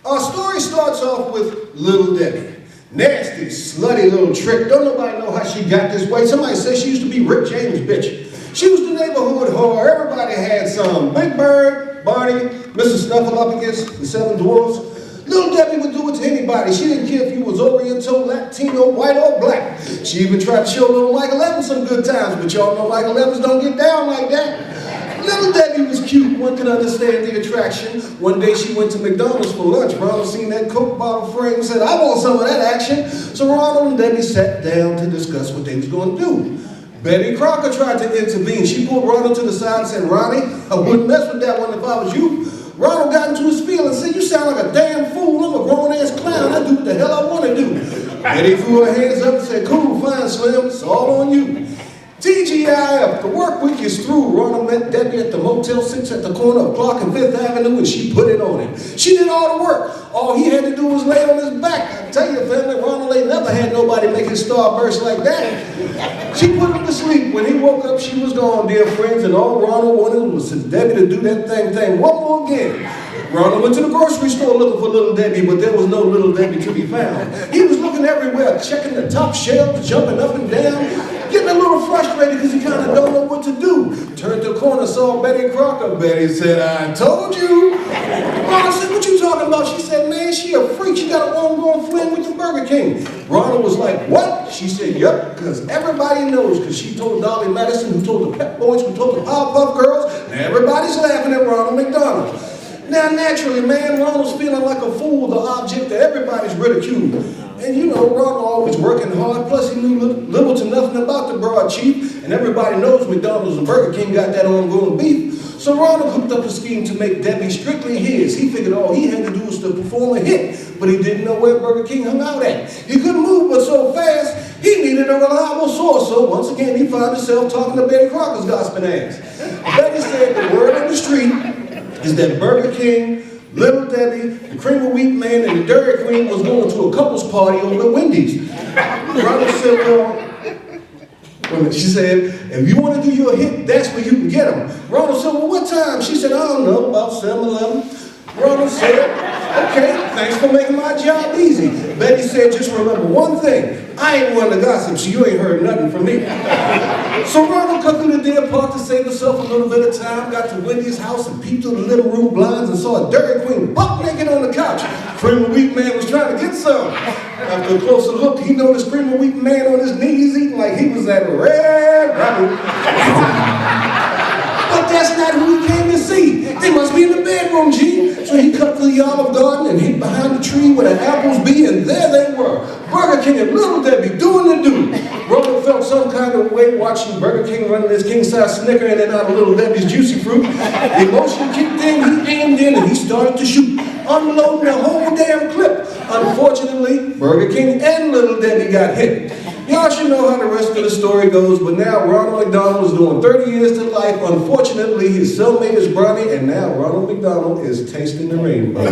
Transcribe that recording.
Our story starts off with Little Debbie. Nasty, slutty little trick. Don't nobody know how she got this way. Somebody says she used to be Rick James' bitch. She was the neighborhood whore. Everybody had some. Big Bird, Barney, Mr. Snuffleupagus, the Seven Dwarfs. Little Debbie would do it to anybody. She didn't care if you was Oriental, Latino, white, or black. She even tried to show little Michael Evans some good times, but y'all know Michael Evans don't get down like that. Little Debbie was cute. One could understand the attraction. One day she went to McDonald's for lunch. Ronald seen that Coke bottle frame and said, I want some of that action. So Ronald and Debbie sat down to discuss what they was going to do. Betty Crocker tried to intervene. She pulled Ronald to the side and said, Ronnie, I wouldn't mess with that one if I was you. Ronald got into his feelings and said, you sound like a damn fool. I'm a grown-ass clown. I do what the hell I want to do. Betty threw her hands up and said, cool, fine, Slim. It's all on you. TGIF, the work week is through. Ronald met Debbie at the Motel 6 at the corner of Clark and 5th Avenue, and she put it on him. She did all the work. All he had to do was lay on his back. I tell you, family, Ronald ain't never had nobody make his star burst like that. She put him to sleep. When he woke up, she was gone, dear friends, and all Ronald wanted was for Debbie to do that thing one more again. Ronald went to the grocery store looking for Little Debbie, but there was no Little Debbie to be found. He was looking everywhere, checking the top shelves, jumping up and down, getting a little frustrated because he kind of don't know what to do. Turned the corner, saw Betty Crocker. Betty said, I told you. Ronald said, what you talking about? She said, man, she a freak. She got an ongoing fling with the Burger King. Ronald was like, what? She said, yep, because everybody knows, because she told Dolly Madison, who told the Pep Boys, who told the Powerpuff Girls, and everybody's laughing at Ronald McDonald. Now, naturally, man, Ronald's feeling like a fool, the object that everybody's ridiculed. And you know, Ronald always working hard, plus he knew little to nothing about the broad chief, and everybody knows McDonald's and Burger King got that ongoing beef. So Ronald hooked up a scheme to make Debbie strictly his. He figured all he had to do was to perform a hit, but he didn't know where Burger King hung out at. He couldn't move but so fast, he needed a reliable source. So once again, he found himself talking to Betty Crocker's gospel ass. Betty said the word on the street is that Burger King, Little Debbie, the Cream of Wheat Man, and the Dairy Queen was going to a couple's party over at Wendy's. Ronald said, well, she said, if you want to do your hit, that's where you can get them. Ronald said, well, what time? She said, I don't know, about 7-11. Ronald said, okay, thanks for making my job easy. Betty said, just remember one thing, I ain't one to gossip, so you ain't heard nothing from me. So Ronald cut through the deer park to save himself a little bit of time, got to Wendy's house and peeped through the living room blinds and saw a Dairy Queen buck naked on the couch. Cream of Wheat Man was trying to get some. After a closer look, he noticed Cream of Wheat Man on his knees eating like he was at a Red Robin. But that's not who he came to see. They must be in the bedroom, G. So he cut through the Olive Garden and hid behind the tree where the apples be, and there they were. Burger King and Little Debbie doing the do. Ronald felt some kind of way watching Burger King running his king-size Snicker in and out of Little Debbie's Juicy Fruit. The emotion kicked in, he aimed in, and he started to shoot, unloading the whole damn clip. Unfortunately, Burger King and Little Debbie got hit. Y'all should know how the rest of the story goes, but now Ronald McDonald is doing 30 years to life. Unfortunately, his cellmate is Bronny, and now Ronald McDonald is tasting the rainbow.